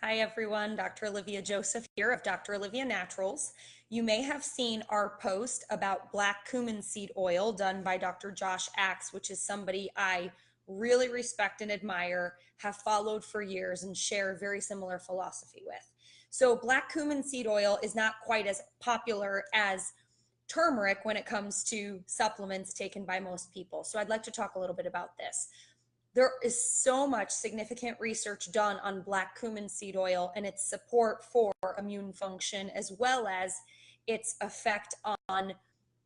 Hi everyone, Dr. Olivia Joseph here of Dr. Olivia Naturals. You may have seen our post about black cumin seed oil done by Dr. Josh Axe, which is somebody I really respect and admire, have followed for years and share a very similar philosophy with. So black cumin seed oil is not quite as popular as turmeric when it comes to supplements taken by most people. So I'd like to talk a little bit about this. There is so much significant research done on black cumin seed oil and its support for immune function, as well as its effect on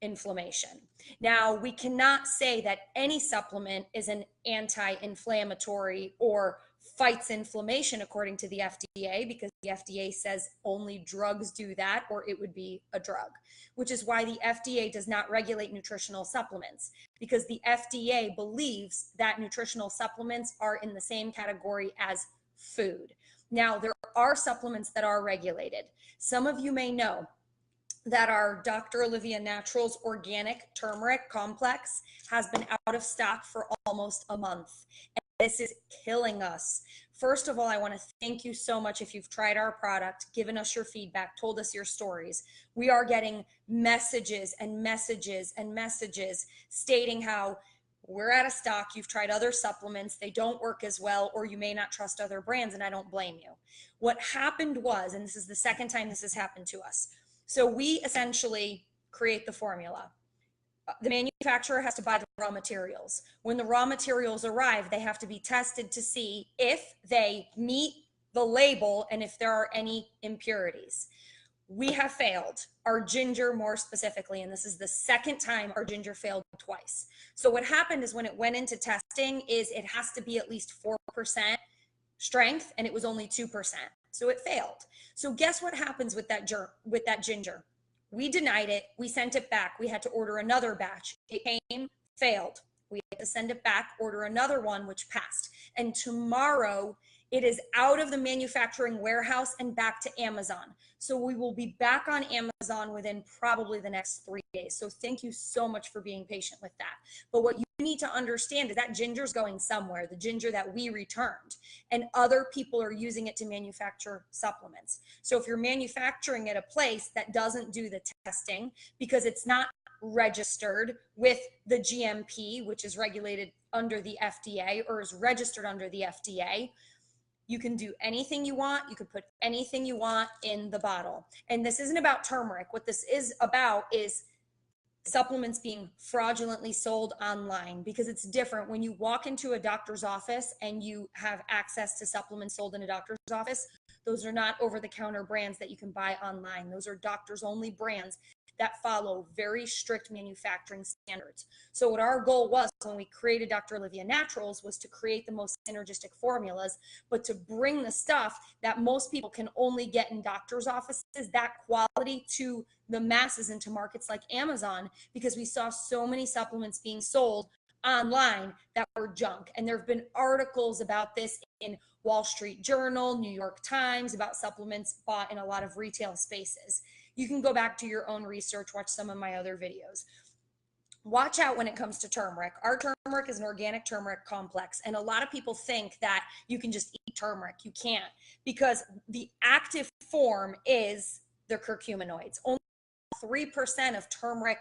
inflammation. Now, we cannot say that any supplement is an anti-inflammatory or fights inflammation according to the FDA, because the FDA says only drugs do that, or it would be a drug, which is why the FDA does not regulate nutritional supplements, because the FDA believes that nutritional supplements are in the same category as food. Now, there are supplements that are regulated. Some of you may know that our Dr. Olivia Naturals organic turmeric complex has been out of stock for almost a month. And this is killing us. First of all, I want to thank you so much if you've tried our product, given us your feedback, told us your stories. We are getting messages and messages and messages stating how we're out of stock, you've tried other supplements, they don't work as well, or you may not trust other brands, and I don't blame you. What happened was, and this is the second time this has happened to us, so we essentially create the formula. The manufacturer has to buy the raw materials. When the raw materials arrive, they have to be tested to see if they meet the label and if there are any impurities. We have failed our ginger more specifically, and this is the second time our ginger failed twice. So what happened is when it went into testing is it has to be at least 4% strength, and it was only 2%. So it failed. So guess what happens with that ginger? We denied it. We sent it back. We had to order another batch. It came, failed. We had to send it back, order another one, which passed. And tomorrow it is out of the manufacturing warehouse and back to Amazon. So we will be back on Amazon within probably the next 3 days. So thank you so much for being patient with that. But what you need to understand is that ginger's going somewhere, the ginger that we returned, and other people are using it to manufacture supplements. So if you're manufacturing at a place that doesn't do the testing because it's not registered with the GMP, which is regulated under the FDA or is registered under the FDA, you can do anything you want. You can put anything you want in the bottle. And this isn't about turmeric. What this is about is supplements being fraudulently sold online, because it's different when you walk into a doctor's office and you have access to supplements sold in a doctor's office. Those are not over-the-counter brands that you can buy online. Those are doctors-only brands that follow very strict manufacturing standards. So what our goal was when we created Dr. Olivia Naturals was to create the most synergistic formulas, but to bring the stuff that most people can only get in doctor's offices, that quality, to the masses, into markets like Amazon, because we saw so many supplements being sold online that were junk. And there have been articles about this in Wall Street Journal, New York Times, about supplements bought in a lot of retail spaces. You can go back to your own research, watch some of my other videos. Watch out when it comes to turmeric. Our turmeric is an organic turmeric complex, and a lot of people think that you can just eat turmeric. You can't, because the active form is the curcuminoids. Only 3% of turmeric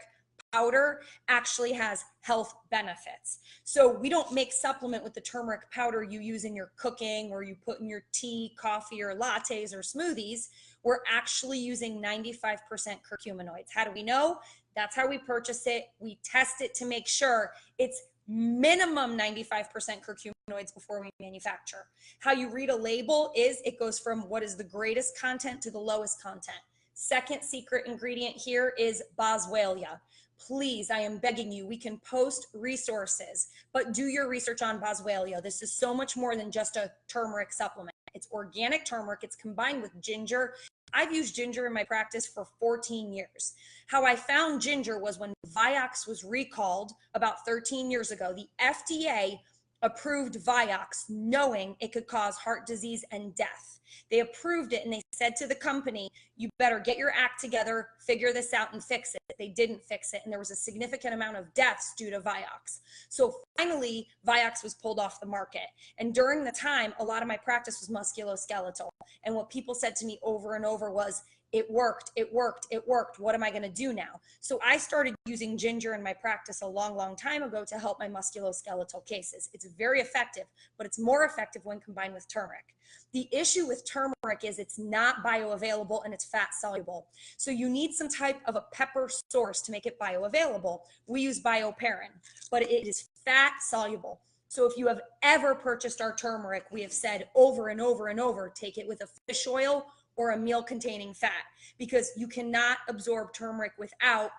powder actually has health benefits. So we don't make supplement with the turmeric powder you use in your cooking or you put in your tea, coffee, or lattes or smoothies. We're actually using 95% curcuminoids. How do we know? That's how we purchase it. We test it to make sure it's minimum 95% curcuminoids before we manufacture. How you read a label is it goes from what is the greatest content to the lowest content. Second secret ingredient here is boswellia. Please, I am begging you, we can post resources, but do your research on boswellia. This is so much more than just a turmeric supplement. It's organic turmeric. It's combined with ginger. I've used ginger in my practice for 14 years. How I found ginger was when Vioxx was recalled about 13 years ago. The FDA approved Vioxx, knowing it could cause heart disease and death. They approved it and they said to the company, you better get your act together, figure this out and fix it. They didn't fix it, and there was a significant amount of deaths due to Vioxx. So finally, Vioxx was pulled off the market. And during the time, a lot of my practice was musculoskeletal. And what people said to me over and over was, it worked, it worked, it worked. What am I going to do now? So I started using ginger in my practice a long, long time ago to help my musculoskeletal cases. It's very effective, but it's more effective when combined with turmeric. The issue with turmeric is it's not bioavailable and it's fat soluble. So you need some type of a pepper source to make it bioavailable. We use bioperine, but it is fat soluble. So if you have ever purchased our turmeric, we have said over and over and over, take it with a fish oil or a meal containing fat, because you cannot absorb turmeric without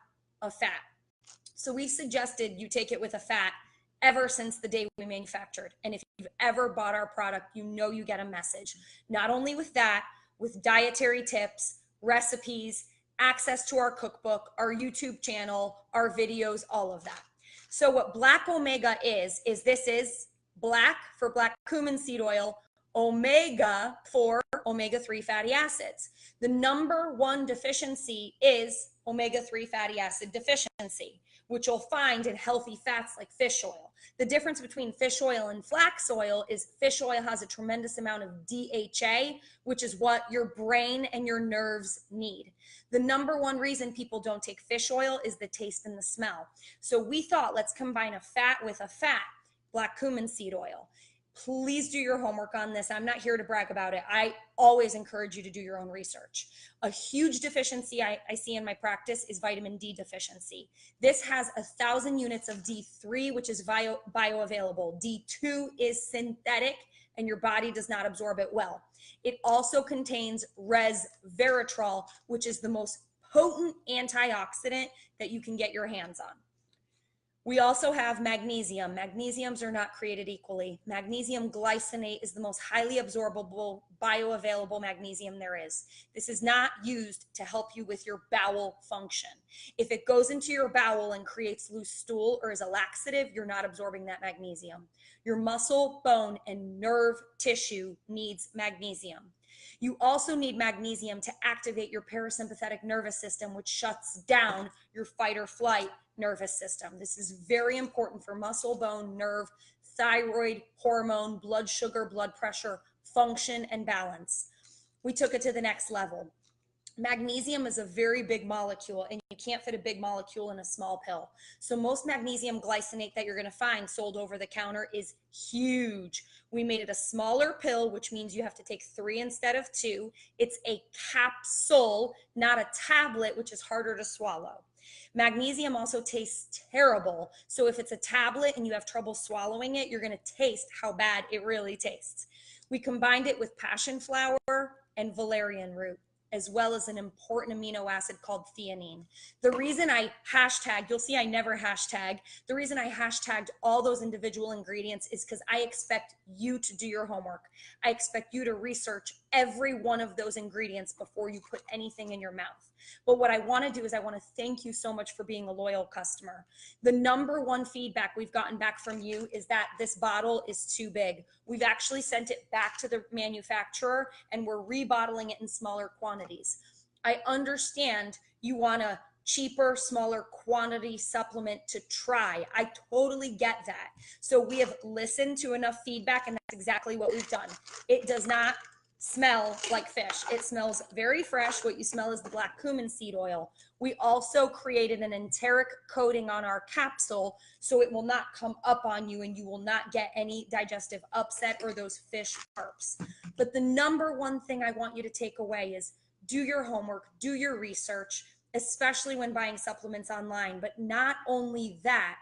a fat. So we suggested you take it with a fat ever since the day we manufactured. And if you've ever bought our product, you know you get a message. Not only with that, with dietary tips, recipes, access to our cookbook, our YouTube channel, our videos, all of that. So what Black Omega is this is black for black cumin seed oil, omega for omega-3 fatty acids. The number one deficiency is omega-3 fatty acid deficiency, which you'll find in healthy fats like fish oil. The difference between fish oil and flax oil is fish oil has a tremendous amount of DHA, which is what your brain and your nerves need. The number one reason people don't take fish oil is the taste and the smell. So we thought, let's combine a fat with a fat, black cumin seed oil. Please do your homework on this. I'm not here to brag about it. I always encourage you to do your own research. A huge deficiency I see in my practice is vitamin D deficiency. This has 1,000 units of D3, which is bioavailable. D2 is synthetic and your body does not absorb it well. It also contains resveratrol, which is the most potent antioxidant that you can get your hands on. We also have magnesium. Magnesiums are not created equally. Magnesium glycinate is the most highly absorbable, bioavailable magnesium there is. This is not used to help you with your bowel function. If it goes into your bowel and creates loose stool or is a laxative, you're not absorbing that magnesium. Your muscle, bone, and nerve tissue needs magnesium. You also need magnesium to activate your parasympathetic nervous system, which shuts down your fight or flight nervous system. This is very important for muscle, bone, nerve, thyroid, hormone, blood sugar, blood pressure, function, and balance. We took it to the next level. Magnesium is a very big molecule, and you can't fit a big molecule in a small pill. So most magnesium glycinate that you're going to find sold over the counter is huge. We made it a smaller pill, which means you have to take 3 instead of 2. It's a capsule, not a tablet, which is harder to swallow. Magnesium also tastes terrible. So if it's a tablet and you have trouble swallowing it, you're going to taste how bad it really tastes. We combined it with passion flower and valerian root, as well as an important amino acid called theanine. The reason I hashtag, you'll see I never hashtag, the reason I hashtagged all those individual ingredients is because I expect you to do your homework. I expect you to research every one of those ingredients before you put anything in your mouth. But what I want to do is I want to thank you so much for being a loyal customer. The number one feedback we've gotten back from you is that this bottle is too big. We've actually sent it back to the manufacturer and we're rebottling it in smaller quantities. I understand you want a cheaper, smaller quantity supplement to try. I totally get that. So we have listened to enough feedback and that's exactly what we've done. It does not smell like fish. It smells very fresh. What you smell is the black cumin seed oil. We also created an enteric coating on our capsule so it will not come up on you and you will not get any digestive upset or those fish burps. But the number one thing I want you to take away is do your homework, do your research, especially when buying supplements online. But not only that,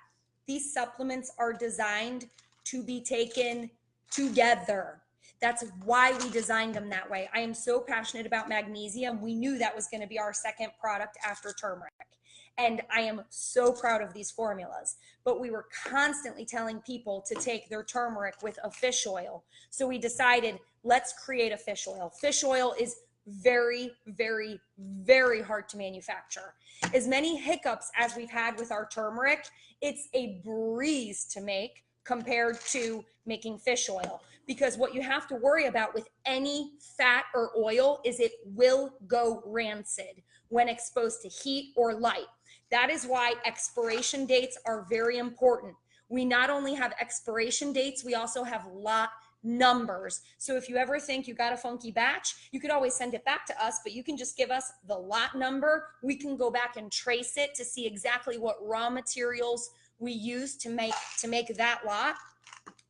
these supplements are designed to be taken together. That's why we designed them that way. I am so passionate about magnesium. We knew that was going to be our second product after turmeric. And I am so proud of these formulas. But we were constantly telling people to take their turmeric with a fish oil. So we decided, let's create a fish oil. Fish oil is very, very, very hard to manufacture. As many hiccups as we've had with our turmeric, it's a breeze to make. compared to making fish oil. Because what you have to worry about with any fat or oil is it will go rancid when exposed to heat or light. That is why expiration dates are very important. We not only have expiration dates, we also have lot numbers. So if you ever think you got a funky batch, you could always send it back to us, but you can just give us the lot number. We can go back and trace it to see exactly what raw materials we use to make that lot.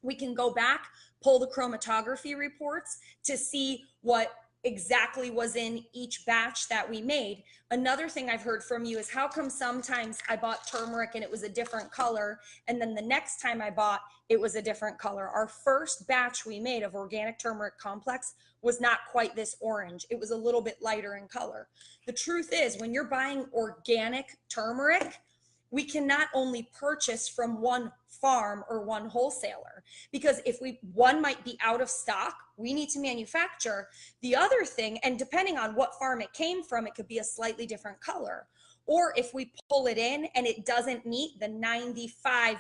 We can go back, pull the chromatography reports to see what exactly was in each batch that we made. Another thing I've heard from you is how come sometimes I bought turmeric and it was a different color, and then the next time I bought it was a different color. Our first batch we made of organic turmeric complex was not quite this orange. It was a little bit lighter in color. The truth is, when you're buying organic turmeric, we can not only purchase from one farm or one wholesaler, because if one might be out of stock, we need to manufacture. The other thing, and depending on what farm it came from, it could be a slightly different color. Or if we pull it in and it doesn't meet the 95%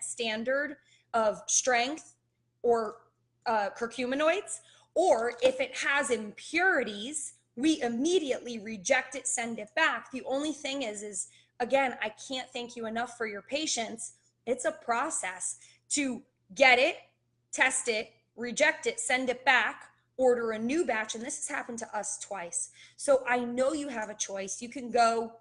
standard of strength or curcuminoids, or if it has impurities, we immediately reject it, send it back. The only thing is again, I can't thank you enough for your patience. It's a process to get it, test it, reject it, send it back, order a new batch. And this has happened to us twice. So I know you have a choice. You can go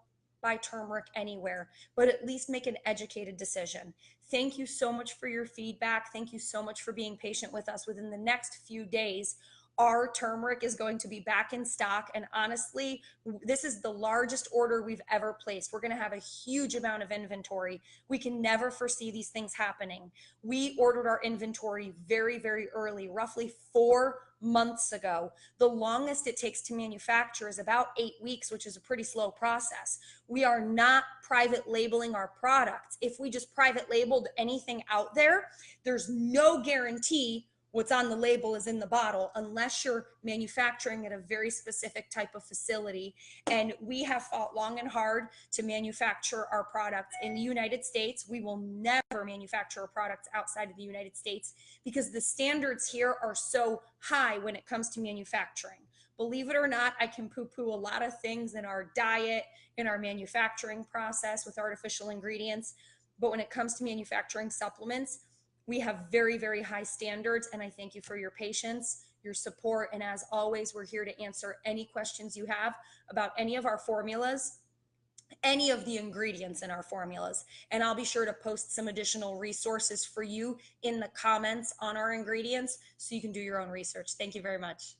buy turmeric anywhere, but at least make an educated decision. Thank you so much for your feedback. Thank you so much for being patient with us. Within the next few days, our turmeric is going to be back in stock. And honestly, this is the largest order we've ever placed. We're going to have a huge amount of inventory. We can never foresee these things happening. We ordered our inventory very, very early, roughly 4 months ago. The longest it takes to manufacture is about 8 weeks, which is a pretty slow process. We are not private labeling our products. If we just private labeled anything out there, there's no guarantee what's on the label is in the bottle unless you're manufacturing at a very specific type of facility. And we have fought long and hard to manufacture our products in the United States. We will never manufacture our products outside of the United States because the standards here are so high when it comes to manufacturing. Believe it or not, I can poo-poo a lot of things in our diet, in our manufacturing process with artificial ingredients. But when it comes to manufacturing supplements, we have very, very high standards, and I thank you for your patience, your support, and as always, we're here to answer any questions you have about any of our formulas, any of the ingredients in our formulas, and I'll be sure to post some additional resources for you in the comments on our ingredients so you can do your own research. Thank you very much.